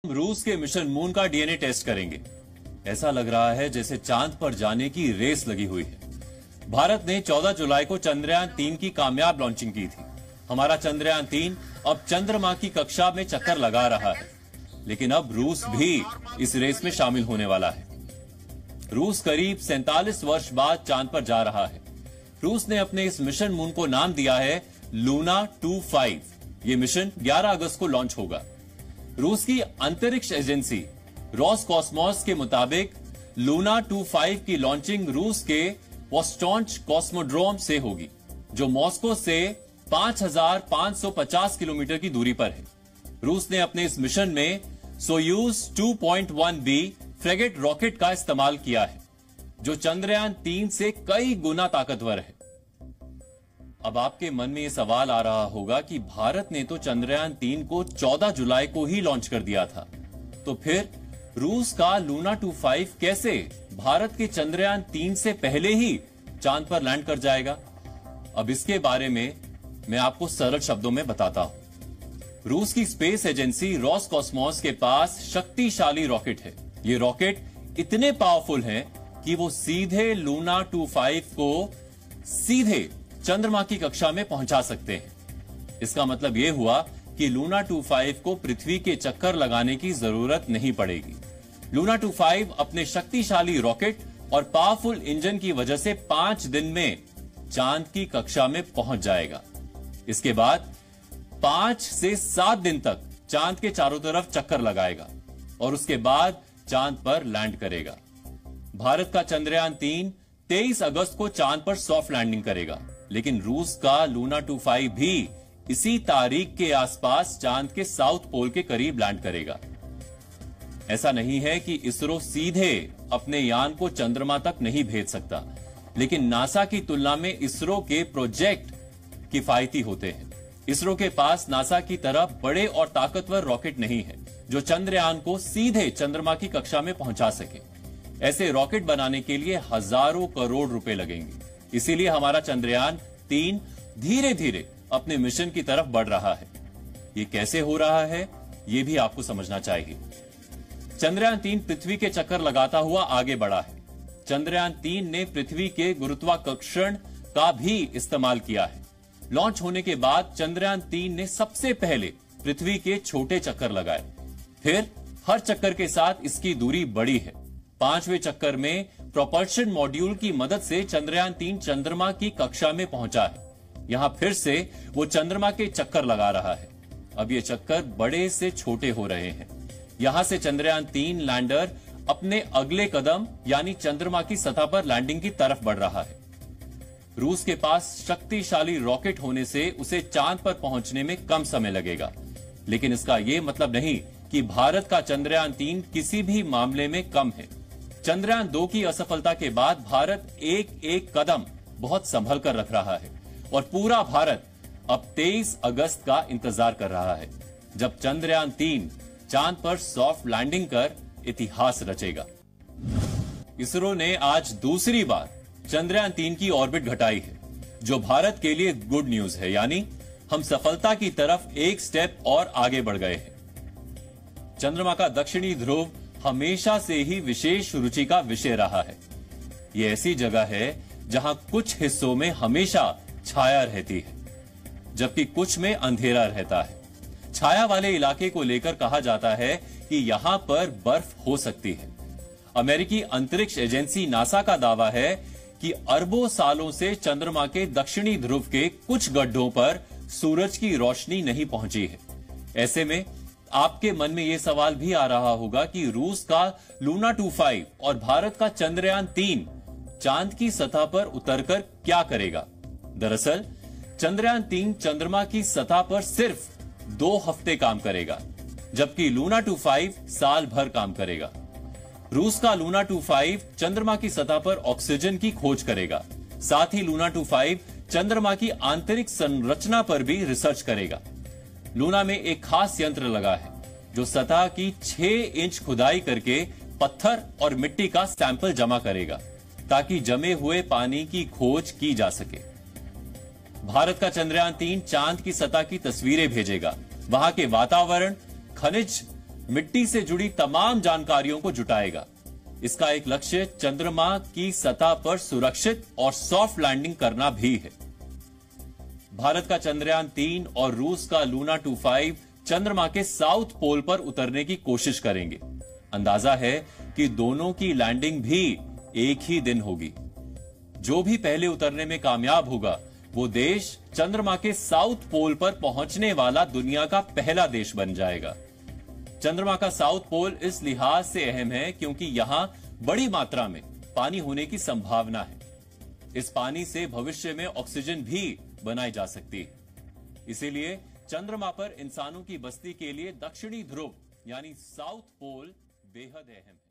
रूस के mission moon का डीएनए टेस्ट करेंगे। ऐसा लग रहा है जैसे चांद पर जाने की रेस लगी हुई है। भारत ने 14 जुलाई को चंद्रयान 3 की कामयाब लॉन्चिंग की थी। हमारा चंद्रयान 3 अब चंद्रमा की कक्षा में चक्कर लगा रहा है, लेकिन अब रूस भी इस रेस में शामिल होने वाला है। रूस करीब 47 वर्ष बाद चांद पर जा रहा है। रूस ने अपने इस मिशन मून को नाम दिया है लूना 25। ये मिशन 11 अगस्त को लॉन्च होगा। रूस की अंतरिक्ष एजेंसी रोसकॉस्मोस के मुताबिक लूना 25 की लॉन्चिंग रूस के वोस्टोंच कॉस्मोड्रोम से होगी, जो मॉस्को से 5,550 किलोमीटर की दूरी पर है। रूस ने अपने इस मिशन में सोयूज 2.1B फ्रेगेट रॉकेट का इस्तेमाल किया है, जो चंद्रयान 3 से कई गुना ताकतवर है। अब आपके मन में यह सवाल आ रहा होगा कि भारत ने तो चंद्रयान 3 को 14 जुलाई को ही लॉन्च कर दिया था, तो फिर रूस का लूना 25 कैसे भारत के चंद्रयान 3 से पहले ही चांद पर लैंड कर जाएगा? अब इसके बारे में मैं आपको सरल शब्दों में बताता हूं। रूस की स्पेस एजेंसी रोसकॉस्मोस के पास शक्तिशाली रॉकेट है। ये रॉकेट इतने पावरफुल हैं कि वो सीधे लूना 25 को सीधे चंद्रमा की कक्षा में पहुंचा सकते हैं। इसका मतलब यह हुआ कि लूना 25 को पृथ्वी के चक्कर लगाने की जरूरत नहीं पड़ेगी। लूना 25 अपने शक्तिशाली रॉकेट और पावरफुल इंजन की वजह से 5 दिन में चांद की कक्षा में पहुंच जाएगा। इसके बाद 5 से 7 दिन तक चांद के चारों तरफ चक्कर लगाएगा और उसके बाद चांद पर लैंड करेगा। भारत का चंद्रयान 3 23 अगस्त को चांद पर सॉफ्ट लैंडिंग करेगा, लेकिन रूस का लूना 25 भी इसी तारीख के आसपास चांद के साउथ पोल के करीब लैंड करेगा। ऐसा नहीं है कि इसरो सीधे अपने यान को चंद्रमा तक नहीं भेज सकता, लेकिन नासा की तुलना में इसरो के प्रोजेक्ट किफायती होते हैं। इसरो के पास नासा की तरह बड़े और ताकतवर रॉकेट नहीं है जो चंद्रयान को सीधे चंद्रमा की कक्षा में पहुंचा सके। ऐसे रॉकेट बनाने के लिए हजारों करोड़ रुपए लगेंगे। इसीलिए हमारा चंद्रयान 3 धीरे धीरे अपने मिशन की तरफ बढ़ रहा है। ये कैसे हो रहा है, ये भी आपको समझना चाहिए। चंद्रयान 3 पृथ्वी के चक्कर लगाता हुआ आगे बढ़ा है। चंद्रयान 3 ने पृथ्वी के गुरुत्वाकर्षण का भी इस्तेमाल किया है। लॉन्च होने के बाद चंद्रयान 3 ने सबसे पहले पृथ्वी के छोटे चक्कर लगाए। फिर हर चक्कर के साथ इसकी दूरी बढ़ी है। 5वें चक्कर में प्रोपल्शन मॉड्यूल की मदद से चंद्रयान 3 चंद्रमा की कक्षा में पहुंचा है। यहां फिर से वो चंद्रमा के चक्कर लगा रहा है। अब ये चक्कर बड़े से छोटे हो रहे हैं। यहां से चंद्रयान 3 लैंडर अपने अगले कदम यानी चंद्रमा की सतह पर लैंडिंग की तरफ बढ़ रहा है। रूस के पास शक्तिशाली रॉकेट होने से उसे चांद पर पहुंचने में कम समय लगेगा, लेकिन इसका यह मतलब नहीं कि भारत का चंद्रयान 3 किसी भी मामले में कम है। चंद्रयान 2 की असफलता के बाद भारत एक एक कदम बहुत संभल कर रख रहा है और पूरा भारत अब 23 अगस्त का इंतजार कर रहा है, जब चंद्रयान 3 चांद पर सॉफ्ट लैंडिंग कर इतिहास रचेगा। इसरो ने आज दूसरी बार चंद्रयान 3 की ऑर्बिट घटाई है, जो भारत के लिए गुड न्यूज है, यानी हम सफलता की तरफ एक स्टेप और आगे बढ़ गए हैं। चंद्रमा का दक्षिणी ध्रुव हमेशा से ही विशेष रुचि का विषय रहा है। यह ऐसी जगह है जहां कुछ हिस्सों में हमेशा छाया रहती है, जबकि कुछ में अंधेरा रहता है। छाया वाले इलाके को लेकर कहा जाता है कि यहां पर बर्फ हो सकती है। अमेरिकी अंतरिक्ष एजेंसी नासा का दावा है कि अरबों सालों से चंद्रमा के दक्षिणी ध्रुव के कुछ गड्ढों पर सूरज की रोशनी नहीं पहुंची है। ऐसे में आपके मन में यह सवाल भी आ रहा होगा कि रूस का लूना 25 और भारत का चंद्रयान 3 चांद की सतह पर उतरकर क्या करेगा? दरअसल चंद्रयान 3 चंद्रमा की सतह पर सिर्फ 2 हफ्ते काम करेगा, जबकि लूना 25 साल भर काम करेगा। रूस का लूना 25 चंद्रमा की सतह पर ऑक्सीजन की खोज करेगा। साथ ही लूना 25 चंद्रमा की आंतरिक संरचना पर भी रिसर्च करेगा। लूना में एक खास यंत्र लगा है जो सतह की 6 इंच खुदाई करके पत्थर और मिट्टी का सैंपल जमा करेगा, ताकि जमे हुए पानी की खोज की जा सके। भारत का चंद्रयान 3 चांद की सतह की तस्वीरें भेजेगा। वहां के वातावरण, खनिज मिट्टी से जुड़ी तमाम जानकारियों को जुटाएगा। इसका एक लक्ष्य चंद्रमा की सतह पर सुरक्षित और सॉफ्ट लैंडिंग करना भी है। भारत का चंद्रयान 3 और रूस का लूना 25 चंद्रमा के साउथ पोल पर उतरने की कोशिश करेंगे। अंदाजा है कि दोनों की लैंडिंग भी एक ही दिन होगी। जो भी पहले उतरने में कामयाब होगा वो देश चंद्रमा के साउथ पोल पर पहुंचने वाला दुनिया का पहला देश बन जाएगा। चंद्रमा का साउथ पोल इस लिहाज से अहम है क्योंकि यहां बड़ी मात्रा में पानी होने की संभावना है। इस पानी से भविष्य में ऑक्सीजन भी बनाई जा सकती है। इसीलिए चंद्रमा पर इंसानों की बस्ती के लिए दक्षिणी ध्रुव यानी साउथ पोल बेहद अहम है।